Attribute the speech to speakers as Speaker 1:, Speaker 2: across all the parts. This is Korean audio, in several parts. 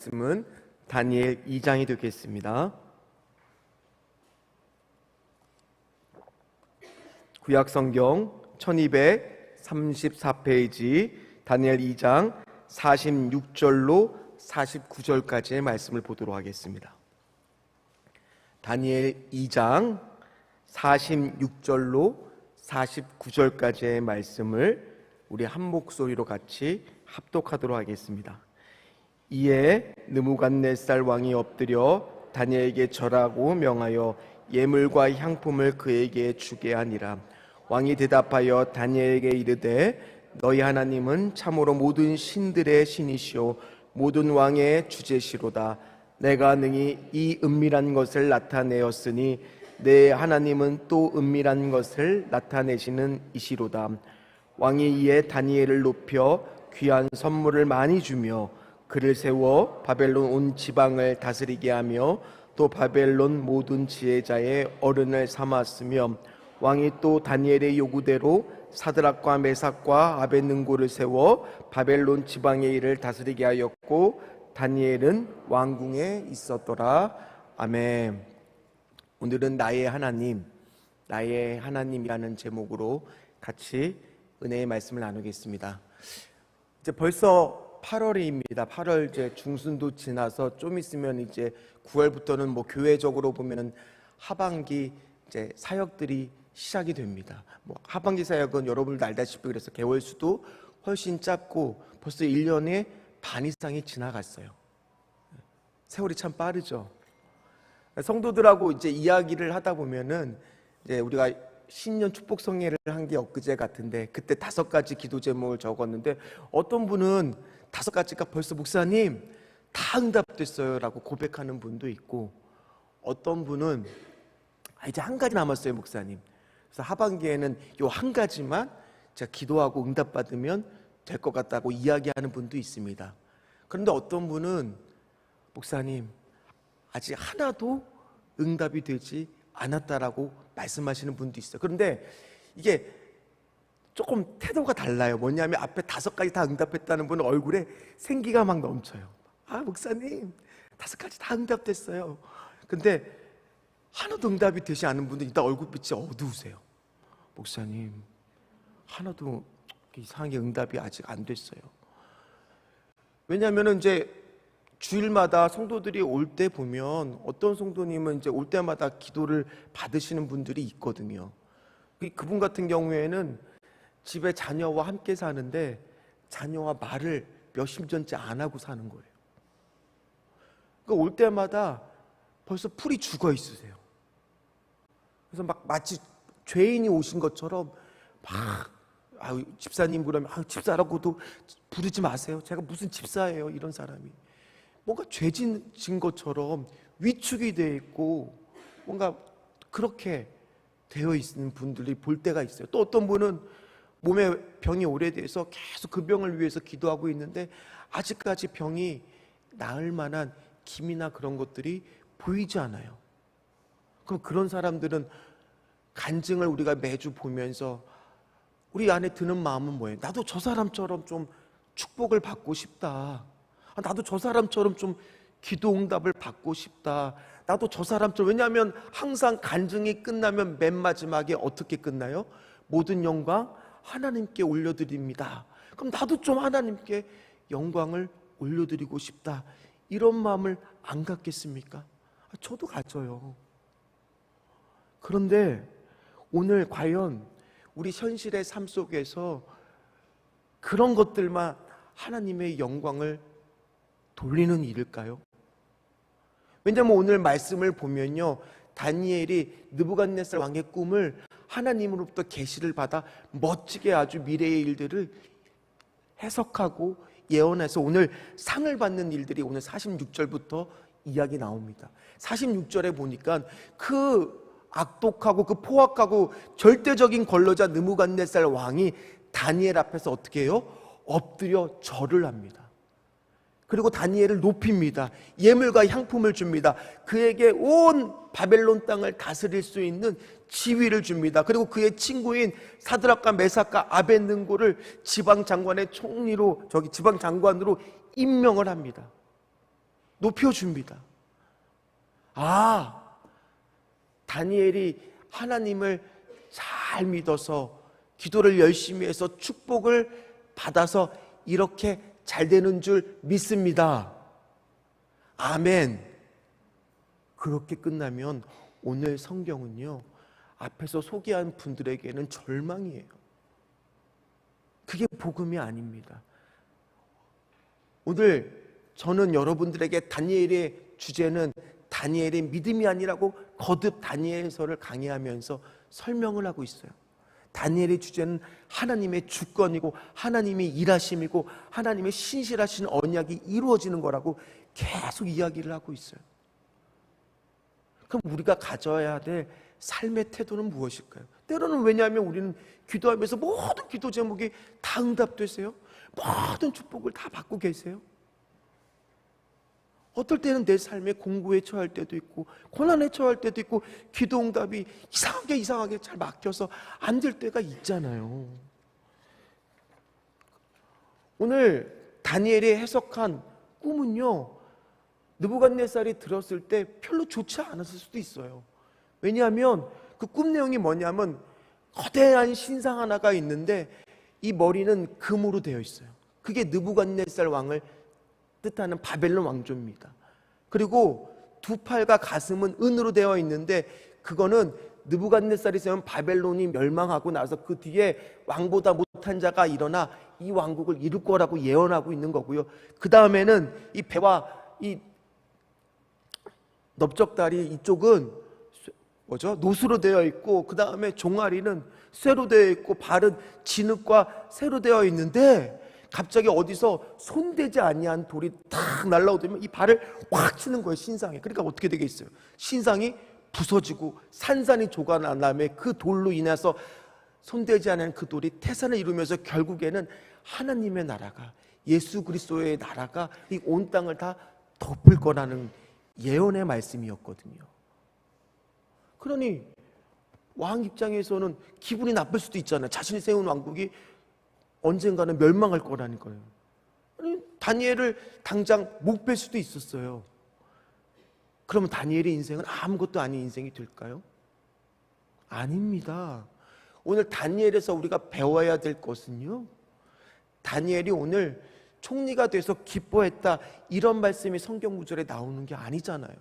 Speaker 1: 말씀은 다니엘 2장이 되겠습니다. 구약성경 1234페이지 다니엘 2장 46절로 49절까지의 말씀을 보도록 하겠습니다. 다니엘 2장 46절로 49절까지의 말씀을 우리 한 목소리로 같이 합독하도록 하겠습니다. 이에 느부갓네살 왕이 엎드려 다니엘에게 절하고 명하여 예물과 향품을 그에게 주게 하니라. 왕이 대답하여 다니엘에게 이르되 너희 하나님은 참으로 모든 신들의 신이시오 모든 왕의 주제시로다. 내가 능히 이 은밀한 것을 나타내었으니 내 하나님은 또 은밀한 것을 나타내시는 이시로다. 왕이 이에 다니엘을 높여 귀한 선물을 많이 주며 그를 세워 바벨론 온 지방을 다스리게 하며 또 바벨론 모든 지혜자의 어른을 삼았으며 왕이 또 다니엘의 요구대로 사드락과 메삭과 아벳느고를 세워 바벨론 지방의 일을 다스리게 하였고 다니엘은 왕궁에 있었더라. 아멘. 오늘은 나의 하나님이라는 제목으로 같이 은혜의 말씀을 나누겠습니다. 이제 벌써 8월입니다. 8월 이제 중순도 지나서 좀 있으면 이제 9월부터는 뭐 교회적으로 보면은 하반기 이제 사역들이 시작이 됩니다. 뭐 하반기 사역은 여러분도 알다시피 그래서 개월 수도 훨씬 짧고 벌써 1년의 반 이상이 지나갔어요. 세월이 참 빠르죠. 성도들하고 이제 이야기를 하다 보면은 이제 우리가 신년 축복 성례를 한 게 엊그제 같은데 그때 5가지 기도 제목을 적었는데 어떤 분은 5가지가 벌써 목사님 다 응답됐어요 라고 고백하는 분도 있고 어떤 분은 이제 1가지 남았어요 목사님. 그래서 하반기에는 요 1가지만 제가 기도하고 응답받으면 될 것 같다고 이야기하는 분도 있습니다. 그런데 어떤 분은 목사님 아직 하나도 응답이 되지 않았다라고 말씀하시는 분도 있어요. 그런데 이게 조금 태도가 달라요. 뭐냐면 앞에 5가지 다 응답했다는 분은 얼굴에 생기가 막 넘쳐요. 아 목사님 5가지 다 응답됐어요. 근데 하나도 응답이 되지 않은 분들 일단 얼굴빛이 어두우세요. 목사님 하나도 이상하게 응답이 아직 안 됐어요. 왜냐하면 이제 주일마다 성도들이 올 때 보면 어떤 성도님은 이제 올 때마다 기도를 받으시는 분들이 있거든요. 그분 같은 경우에는 집에 자녀와 함께 사는데 자녀와 말을 몇십 년째 안 하고 사는 거예요. 그러니까 올 때마다 벌써 풀이 죽어 있으세요. 그래서 막 마치 죄인이 오신 것처럼 막 집사님 그러면 집사라고도 부르지 마세요. 제가 무슨 집사예요 이런 사람이. 뭔가 죄진 것처럼 위축이 되어 있고 뭔가 그렇게 되어 있는 분들이 볼 때가 있어요. 또 어떤 분은 몸에 병이 오래돼서 계속 그 병을 위해서 기도하고 있는데 아직까지 병이 나을 만한 기미나 그런 것들이 보이지 않아요. 그럼 그런 사람들은 간증을 우리가 매주 보면서 우리 안에 드는 마음은 뭐예요? 나도 저 사람처럼 좀 축복을 받고 싶다. 나도 저 사람처럼 좀 기도 응답을 받고 싶다. 나도 저 사람처럼. 왜냐하면 항상 간증이 끝나면 맨 마지막에 어떻게 끝나요? 모든 영광 하나님께 올려드립니다. 그럼 나도 좀 하나님께 영광을 올려드리고 싶다. 이런 마음을 안 갖겠습니까? 저도 가져요. 그런데 오늘 과연 우리 현실의 삶 속에서 그런 것들만 하나님의 영광을 돌리는 일일까요? 왜냐하면 오늘 말씀을 보면요 다니엘이 느부갓네살 왕의 꿈을 하나님으로부터 계시를 받아 멋지게 아주 미래의 일들을 해석하고 예언해서 오늘 상을 받는 일들이 오늘 46절부터 이야기 나옵니다. 46절에 보니까 그 악독하고 그 포악하고 절대적인 권로자 느부갓네살 왕이 다니엘 앞에서 어떻게 해요? 엎드려 절을 합니다. 그리고 다니엘을 높입니다. 예물과 향품을 줍니다. 그에게 온 바벨론 땅을 다스릴 수 있는 지위를 줍니다. 그리고 그의 친구인 사드락과 메삭과 아벳느고를 지방장관의 총리로 지방장관으로 임명을 합니다. 높여줍니다. 아, 다니엘이 하나님을 잘 믿어서 기도를 열심히 해서 축복을 받아서 이렇게 잘 되는 줄 믿습니다. 아멘. 그렇게 끝나면 오늘 성경은요, 앞에서 소개한 분들에게는 절망이에요. 그게 복음이 아닙니다. 오늘 저는 여러분들에게 다니엘의 주제는 다니엘의 믿음이 아니라고 거듭 다니엘서를 강의하면서 설명을 하고 있어요. 다니엘의 주제는 하나님의 주권이고 하나님의 일하심이고 하나님의 신실하신 언약이 이루어지는 거라고 계속 이야기를 하고 있어요. 그럼 우리가 가져야 될 삶의 태도는 무엇일까요? 때로는 왜냐하면 우리는 기도하면서 모든 기도 제목이 다 응답되세요. 모든 축복을 다 받고 계세요. 어떨 때는 내 삶에 공고에 처할 때도 있고 고난에 처할 때도 있고 기도 응답이 이상하게 잘 막혀서 안 될 때가 있잖아요. 오늘 다니엘이 해석한 꿈은요, 느부갓네살이 들었을 때 별로 좋지 않았을 수도 있어요. 왜냐하면 그 꿈 내용이 뭐냐면 거대한 신상 하나가 있는데 이 머리는 금으로 되어 있어요. 그게 느부갓네살 왕을 뜻하는 바벨론 왕조입니다. 그리고 두 팔과 가슴은 은으로 되어 있는데 그거는 느부갓네살이 세운 바벨론이 멸망하고 나서 그 뒤에 왕보다 못한 자가 일어나 이 왕국을 이룰 거라고 예언하고 있는 거고요. 그 다음에는 이 배와 이 넓적다리 이쪽은 노수로 되어 있고 그 다음에 종아리는 쇠로 되어 있고 발은 진흙과 쇠로 되어 있는데 갑자기 어디서 손대지 아니한 돌이 탁 날라오더니 이 발을 확 치는 거예요, 신상에. 그러니까 어떻게 되겠어요? 신상이 부서지고 산산이 조각난 다음에 그 돌로 인해서 손대지 않은 그 돌이 태산을 이루면서 결국에는 하나님의 나라가, 예수 그리스도의 나라가 이 온 땅을 다 덮을 거라는 예언의 말씀이었거든요. 그러니 왕 입장에서는 기분이 나쁠 수도 있잖아요. 자신이 세운 왕국이 언젠가는 멸망할 거라는 거예요. 아니, 다니엘을 당장 못 뵐 수도 있었어요. 그러면 다니엘의 인생은 아무것도 아닌 인생이 될까요? 아닙니다. 오늘 다니엘에서 우리가 배워야 될 것은요, 다니엘이 오늘 총리가 돼서 기뻐했다 이런 말씀이 성경 구절에 나오는 게 아니잖아요.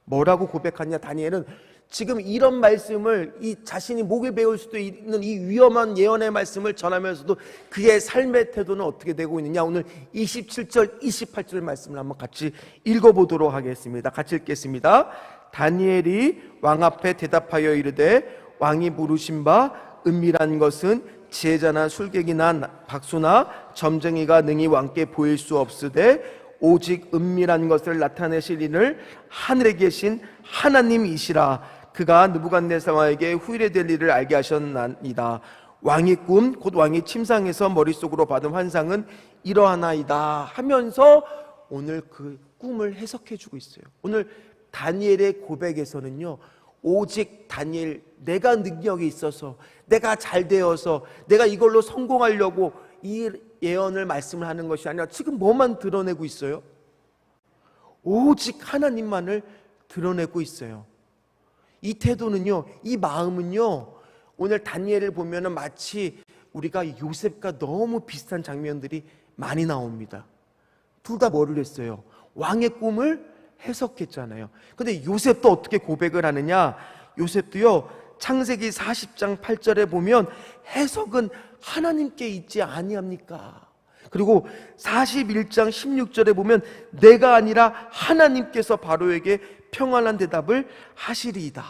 Speaker 1: 뭐라고 고백하냐? 다니엘은 지금 이런 말씀을 이 자신이 목에 베을 수도 있는 이 위험한 예언의 말씀을 전하면서도 그의 삶의 태도는 어떻게 되고 있느냐? 오늘 27절 28절 말씀을 한번 같이 읽어보도록 하겠습니다. 같이 읽겠습니다. 다니엘이 왕 앞에 대답하여 이르되 왕이 부르신 바 은밀한 것은 지혜자나 술객이나 박수나 점쟁이가 능히 왕께 보일 수 없으되 오직 은밀한 것을 나타내실 이를 하늘에 계신 하나님이시라. 그가 느부갓네살 왕에게 후일에 될 일을 알게 하셨나이다. 왕의 꿈 곧 왕이 침상에서 머릿속으로 받은 환상은 이러하나이다 하면서 오늘 그 꿈을 해석해 주고 있어요. 오늘 다니엘의 고백에서는요, 오직 다니엘, 내가 능력이 있어서, 내가 잘 되어서, 내가 이걸로 성공하려고 이 예언을 말씀을 하는 것이 아니라 지금 뭐만 드러내고 있어요? 오직 하나님만을 드러내고 있어요. 이 태도는요, 이 마음은요, 오늘 다니엘을 보면은 마치 우리가 요셉과 너무 비슷한 장면들이 많이 나옵니다. 둘 다 뭐를 했어요? 왕의 꿈을 해석했잖아요. 근데 요셉도 어떻게 고백을 하느냐? 요셉도요, 창세기 40장 8절에 보면 해석은 하나님께 있지 아니합니까? 그리고 41장 16절에 보면 내가 아니라 하나님께서 바로에게 평안한 대답을 하시리이다.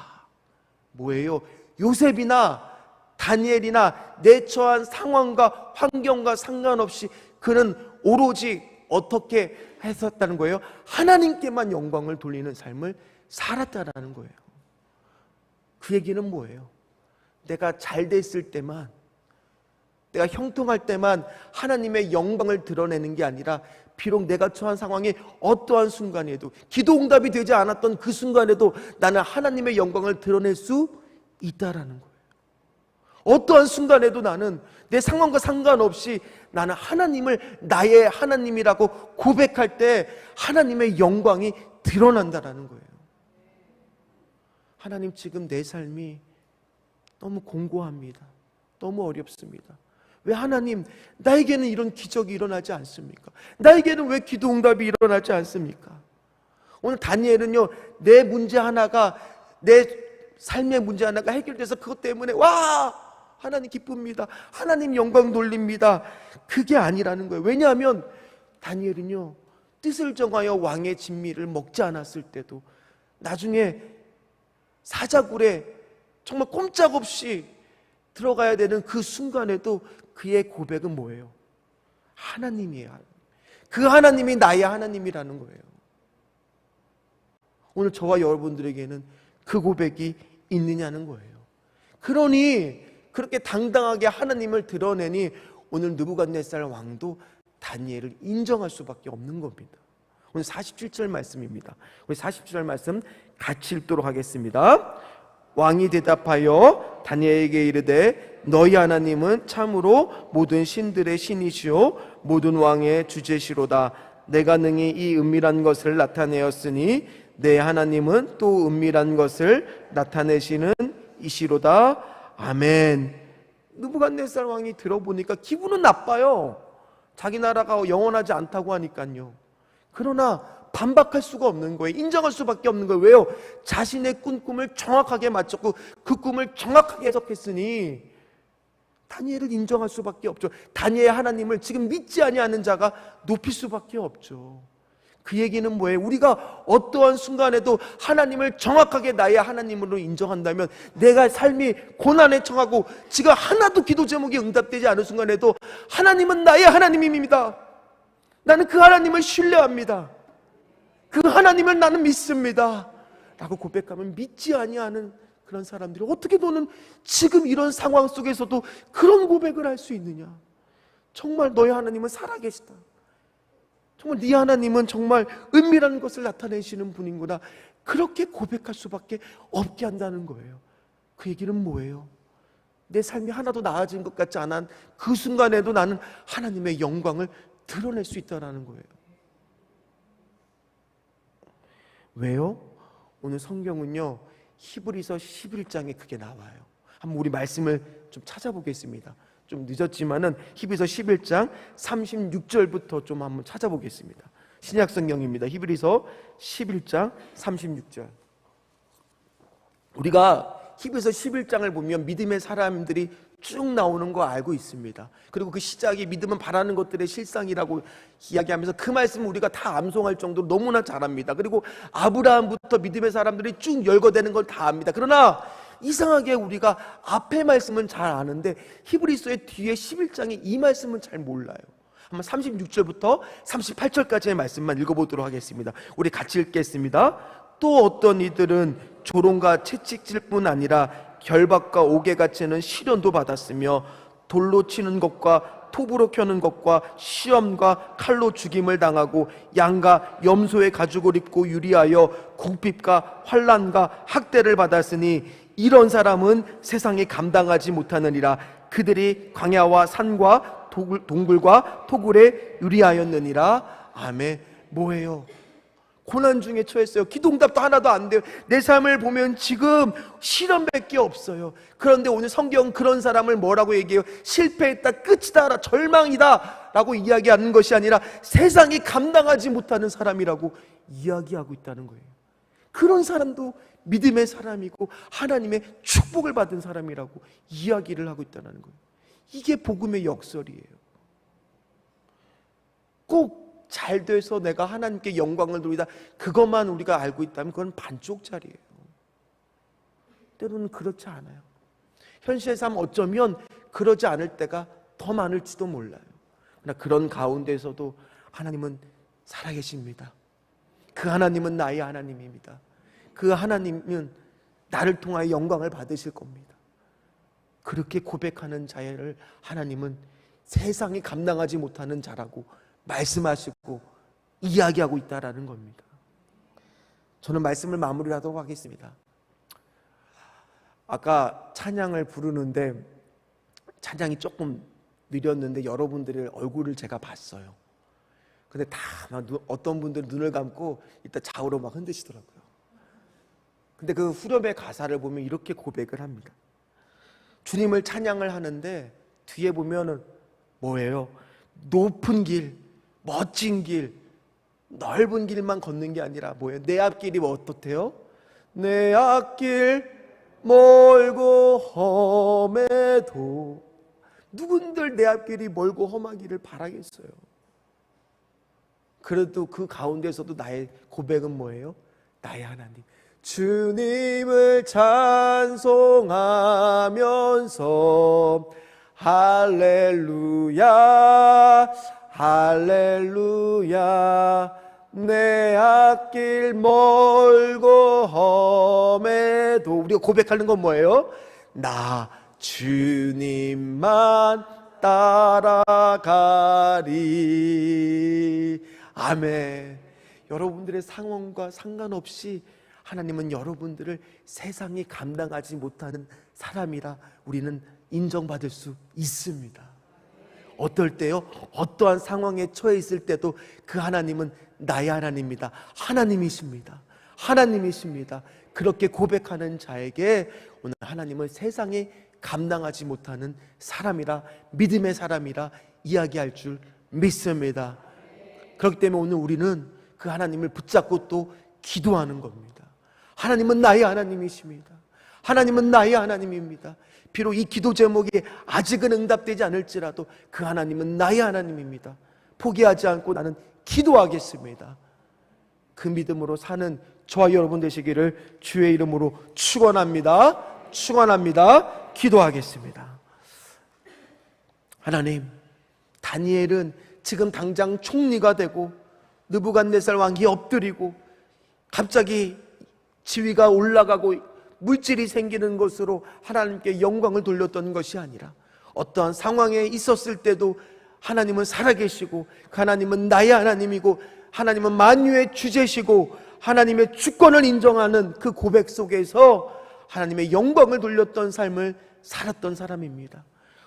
Speaker 1: 뭐예요? 요셉이나 다니엘이나 내 처한 상황과 환경과 상관없이 그는 오로지 어떻게 했었다는 거예요? 하나님께만 영광을 돌리는 삶을 살았다라는 거예요. 그 얘기는 뭐예요? 내가 잘 됐을 때만, 내가 형통할 때만 하나님의 영광을 드러내는 게 아니라 비록 내가 처한 상황이 어떠한 순간에도, 기도 응답이 되지 않았던 그 순간에도 나는 하나님의 영광을 드러낼 수 있다라는 거예요. 어떠한 순간에도 나는 내 상황과 상관없이 나는 하나님을 나의 하나님이라고 고백할 때 하나님의 영광이 드러난다라는 거예요. 하나님, 지금 내 삶이 너무 공고합니다. 너무 어렵습니다. 왜 하나님, 나에게는 이런 기적이 일어나지 않습니까? 나에게는 왜 기도 응답이 일어나지 않습니까? 오늘 다니엘은요, 내 문제 하나가, 내 삶의 문제 하나가 해결돼서 그것 때문에 와, 하나님 기쁩니다. 하나님 영광 돌립니다. 그게 아니라는 거예요. 왜냐하면 다니엘은요, 뜻을 정하여 왕의 진미를 먹지 않았을 때도 나중에 사자굴에 정말 꼼짝없이 들어가야 되는 그 순간에도 그의 고백은 뭐예요? 하나님이에요. 그 하나님이 나의 하나님이라는 거예요. 오늘 저와 여러분들에게는 그 고백이 있느냐는 거예요. 그러니 그렇게 당당하게 하나님을 드러내니 오늘 느부갓네살 왕도 다니엘을 인정할 수밖에 없는 겁니다. 오늘 47절 말씀입니다. 우리 47절 말씀 같이 읽도록 하겠습니다. 왕이 대답하여 다니엘에게 이르되 너희 하나님은 참으로 모든 신들의 신이시오 모든 왕의 주제시로다. 내가 능히 이 은밀한 것을 나타내었으니 내 하나님은 또 은밀한 것을 나타내시는 이시로다. 아멘. 느부갓네살 왕이 들어보니까 기분은 나빠요. 자기 나라가 영원하지 않다고 하니까요. 그러나 반박할 수가 없는 거예요. 인정할 수밖에 없는 거예요. 왜요? 자신의 꿈을 정확하게 맞췄고 그 꿈을 정확하게 해석했으니 다니엘을 인정할 수밖에 없죠. 다니엘 하나님을 지금 믿지 아니하는 자가 높일 수밖에 없죠. 그 얘기는 뭐예요? 우리가 어떠한 순간에도 하나님을 정확하게 나의 하나님으로 인정한다면 내가 삶이 고난에 처하고 지금 하나도 기도 제목이 응답되지 않은 순간에도 하나님은 나의 하나님입니다. 나는 그 하나님을 신뢰합니다. 그 하나님을 나는 믿습니다 라고 고백하면 믿지 아니하는 그런 사람들이 어떻게 너는 지금 이런 상황 속에서도 그런 고백을 할 수 있느냐? 정말 너의 하나님은 살아계시다. 정말 네 하나님은 정말 은밀한 것을 나타내시는 분인구나. 그렇게 고백할 수밖에 없게 한다는 거예요. 그 얘기는 뭐예요? 내 삶이 하나도 나아진 것 같지 않은 그 순간에도 나는 하나님의 영광을 드러낼 수 있다는 거예요. 왜요? 오늘 성경은요 히브리서 11장에 그게 나와요. 한번 우리 말씀을 좀 찾아보겠습니다. 좀 늦었지만은 히브리서 11장 36절부터 좀 한번 찾아보겠습니다. 신약 성경입니다. 히브리서 11장 36절. 우리가 히브리서 11장을 보면 믿음의 사람들이 쭉 나오는 거 알고 있습니다. 그리고 그 시작이 믿음은 바라는 것들의 실상이라고 이야기하면서 그 말씀을 우리가 다 암송할 정도로 너무나 잘 압니다. 그리고 아브라함부터 믿음의 사람들이 쭉 열거되는 걸 다 압니다. 그러나 이상하게 우리가 앞에 말씀은 잘 아는데 히브리서의 뒤에 11장의 이 말씀은 잘 몰라요. 한번 36절부터 38절까지의 말씀만 읽어보도록 하겠습니다. 우리 같이 읽겠습니다. 또 어떤 이들은 조롱과 채찍질 뿐 아니라 결박과 옥에 갇히는 시련도 받았으며 돌로 치는 것과 톱으로 켜는 것과 시험과 칼로 죽임을 당하고 양과 염소의 가죽을 입고 유리하여 궁핍과 환난과 학대를 받았으니 이런 사람은 세상에 감당하지 못하느니라. 그들이 광야와 산과 동굴과 토굴에 유리하였느니라. 아멘. 뭐예요? 고난 중에 처했어요. 기도응답도 하나도 안 돼요. 내 삶을 보면 지금 시련밖에 없어요. 그런데 오늘 성경 그런 사람을 뭐라고 얘기해요? 실패했다, 끝이다, 절망이다 라고 이야기하는 것이 아니라 세상이 감당하지 못하는 사람이라고 이야기하고 있다는 거예요. 그런 사람도 믿음의 사람이고 하나님의 축복을 받은 사람이라고 이야기를 하고 있다는 거예요. 이게 복음의 역설이에요. 꼭 잘 돼서 내가 하나님께 영광을 돌리다 그것만 우리가 알고 있다면 그건 반쪽짜리예요. 때로는 그렇지 않아요. 현실의 삶 어쩌면 그러지 않을 때가 더 많을지도 몰라요. 그러나 그런 가운데서도 하나님은 살아계십니다. 그 하나님은 나의 하나님입니다. 그 하나님은 나를 통하여 영광을 받으실 겁니다. 그렇게 고백하는 자를 하나님은 세상이 감당하지 못하는 자라고 말씀하시고 이야기하고 있다라는 겁니다. 저는 말씀을 마무리하도록 하겠습니다. 아까 찬양을 부르는데 찬양이 조금 느렸는데 여러분들의 얼굴을 제가 봤어요. 근데 다 막 어떤 분들은 눈을 감고 이따 좌우로 막 흔드시더라고요. 근데 그 후렴의 가사를 보면 이렇게 고백을 합니다. 주님을 찬양을 하는데 뒤에 보면은 뭐예요? 높은 길, 멋진 길, 넓은 길만 걷는 게 아니라 뭐예요? 내 앞길이 뭐 어떻대요? 내 앞길 멀고 험해도 누군들 내 앞길이 멀고 험하기를 바라겠어요. 그래도 그 가운데서도 나의 고백은 뭐예요? 나의 하나님, 주님을 찬송하면서 할렐루야 할렐루야 내 앞길 멀고 험해도 우리가 고백하는 건 뭐예요? 나 주님만 따라가리. 아멘. 여러분들의 상황과 상관없이 하나님은 여러분들을 세상이 감당하지 못하는 사람이라 우리는 인정받을 수 있습니다. 어떨 때요? 어떠한 상황에 처해 있을 때도 그 하나님은 나의 하나님입니다. 하나님이십니다. 하나님이십니다. 그렇게 고백하는 자에게 오늘 하나님은 세상이 감당하지 못하는 사람이라, 믿음의 사람이라 이야기할 줄 믿습니다. 그렇기 때문에 오늘 우리는 그 하나님을 붙잡고 또 기도하는 겁니다. 하나님은 나의 하나님이십니다. 하나님은 나의 하나님입니다. 비록 이 기도 제목이 아직은 응답되지 않을지라도 그 하나님은 나의 하나님입니다. 포기하지 않고 나는 기도하겠습니다. 그 믿음으로 사는 저와 여러분 되시기를 주의 이름으로 축원합니다. 축원합니다. 기도하겠습니다. 하나님, 다니엘은 지금 당장 총리가 되고 느부갓네살 왕이 엎드리고 갑자기 지위가 올라가고 물질이 생기는 것으로 하나님께 영광을 돌렸던 것이 아니라 어떠한 상황에 있었을 때도 하나님은 살아계시고 그 하나님은 나의 하나님이고 하나님은 만유의 주제시고 하나님의 주권을 인정하는 그 고백 속에서 하나님의 영광을 돌렸던 삶을 살았던 사람입니다.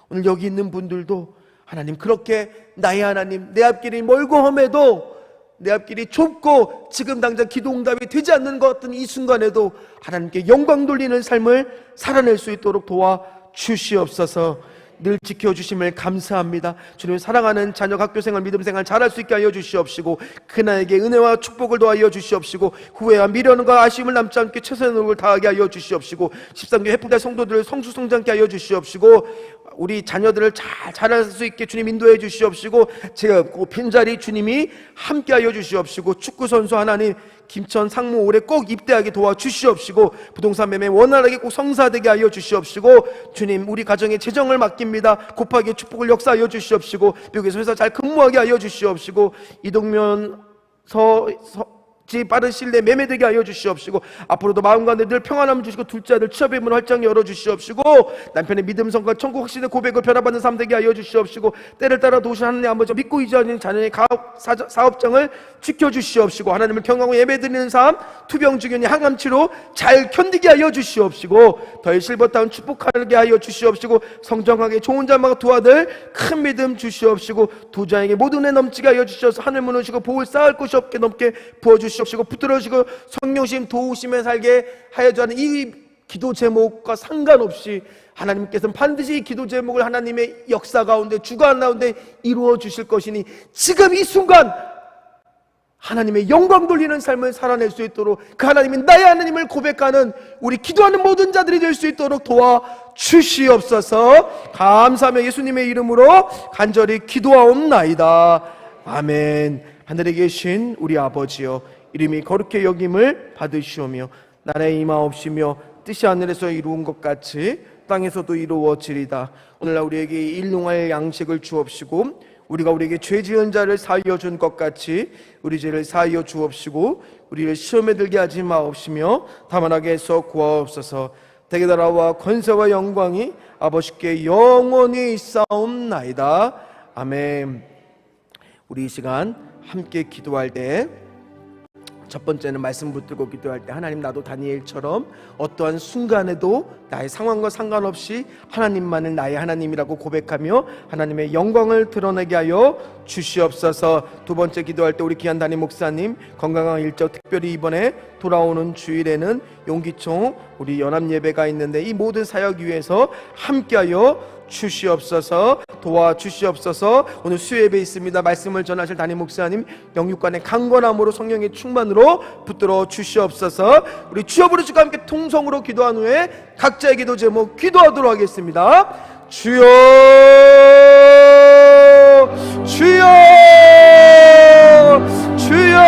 Speaker 1: 오늘 여기 있는 분들도 하나님, 그렇게 나의 하나님, 내 앞길이 멀고 험해도 내 앞길이 좁고 지금 당장 기도 응답이 되지 않는 것 같은 이 순간에도 하나님께 영광 돌리는 삶을 살아낼 수 있도록 도와주시옵소서. 늘 지켜주심을 감사합니다. 주님을 사랑하는 자녀 학교생활 믿음생활 잘할 수 있게 하여 주시옵시고 그날에게 은혜와 축복을 더하여 주시옵시고 후회와 미련과 아쉬움을 남지 않게 최선의 노력을 다하게 하여 주시옵시고 13교 해풍달 성도들을 성수성장케 하여 주시옵시고 우리 자녀들을 잘 자랄 수 있게 주님 인도해 주시옵시고 제가 빈자리 주님이 함께 하여 주시옵시고 축구선수 하나님 김천 상무 올해 꼭 입대하게 도와주시옵시고 부동산 매매 원활하게 꼭 성사되게 하여 주시옵시고 주님, 우리 가정에 재정을 맡깁니다. 곱하기 축복을 역사하여 주시옵시고 미국에서 회사 잘 근무하게 하여 주시옵시고 이동면 빠른 시일 내에 매매되게 하여 주시옵시고 앞으로도 마음과 늘 평안함을 주시고 둘째 아들 취업의 문 활짝 열어 주시옵시고 남편의 믿음성과 천국 확신의 고백을 변화받는 삶 되게 하여 주시옵시고 때를 따라 도우신 하나님 아버지 믿고 의지하는 자녀의 사업장을 지켜주시옵시고 하나님을 경외하고 예배드리는 삶 투병주견이 항암치로 잘 견디게 하여 주시옵시고 더의 실버타운 축복하게 하여 주시옵시고 성정하게 좋은 자마가 두 아들 큰 믿음 주시옵시고 두 자에게 모든 애 넘치게 하여 주시옵소서. 하늘 무너지고 복을 쌓을 곳이 없게 넘게 부어주시옵시고 붙들어주시고 성령심 도우심에 살게 하여 주는 이 기도 제목과 상관없이 하나님께서는 반드시 이 기도 제목을 하나님의 역사 가운데 주관 가운데 이루어 주실 것이니 지금 이 순간 하나님의 영광 돌리는 삶을 살아낼 수 있도록 그 하나님인 나의 하나님을 고백하는 우리 기도하는 모든 자들이 될 수 있도록 도와주시옵소서. 감사하며 예수님의 이름으로 간절히 기도하옵나이다. 아멘. 하늘에 계신 우리 아버지여, 이름이 거룩히 여김을 받으시오며 나라의 임하옵시며 뜻이 하늘에서 이루은 것 같이 땅에서도 이루어지리다. 오늘날 우리에게 일용할 양식을 주옵시고 우리가 우리에게 죄 지은 자를 사하여 준 것 같이 우리 죄를 사하여 주옵시고 우리를 시험에 들게 하지 마옵시며 다만 악에서 구하옵소서. 대개 나라와 권세와 영광이 아버지께 영원히 있사옵나이다. 아멘. 우리 이 시간 함께 기도할 때 첫 번째는 말씀 붙들고 기도할 때 하나님, 나도 다니엘처럼 어떠한 순간에도 나의 상황과 상관없이 하나님만을 나의 하나님이라고 고백하며 하나님의 영광을 드러내게 하여 주시옵소서. 두 번째 기도할 때 우리 귀한 담임 목사님 건강한 일정, 특별히 이번에 돌아오는 주일에는 용기총 우리 연합 예배가 있는데 이 모든 사역 위해서 함께하여 주시옵소서, 도와주시옵소서. 오늘 수요예배 있습니다. 말씀을 전하실 담임 목사님 영육간의 강건함으로 성령의 충만으로 붙들어 주시옵소서. 우리 주여 부르시고 함께 통성으로 기도한 후에 각자의 기도 제목 기도하도록 하겠습니다. 주여, 주여, 주여,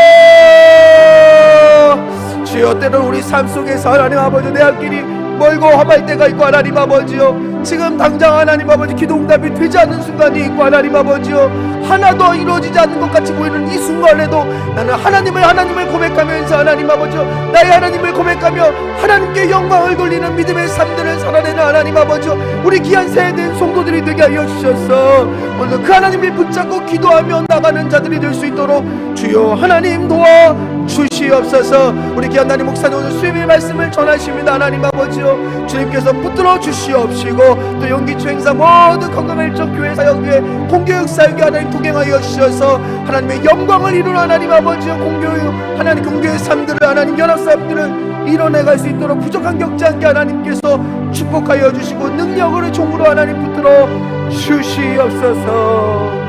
Speaker 1: 주여. 때로는 우리 삶 속에서 하나님 아버지 내 할 길이 멀고 험할 때가 있고 하나님 아버지요, 지금 당장 하나님 아버지 기도응답이 되지 않는 순간이 있고 하나님 아버지요, 하나도 이루어지지 않는 것 같이 보이는 이 순간에도 나는 하나님을 고백하면서 하나님 아버지요, 나의 하나님을 고백하며 하나님께 영광을 돌리는 믿음의 삶들을 살아내는 하나님 아버지요, 우리 귀한 세대된 성도들이 되게 하여 주셔서 오늘 그 하나님을 붙잡고 기도하며 나가는 자들이 될 수 있도록 주여 하나님 도와 주시옵소서. 우리 귀한 담임 목사님 오늘 수요일 말씀을 전하십니다. 하나님 아버지요, 주님께서 붙들어 주시옵시고 또 용기초 행사 모든 건강일정 교회 사역 위에 공교육 사역에 하나님 동행하여 주셔서 하나님의 영광을 이루는 하나님 아버지요, 공교육 하나님 공교의 삶들을 하나님 연합사역들을 이뤄내갈 수 있도록 부족한 격지 않게 하나님께서 축복하여 주시고 능력으로 종으로 하나님 붙들어 주시옵소서.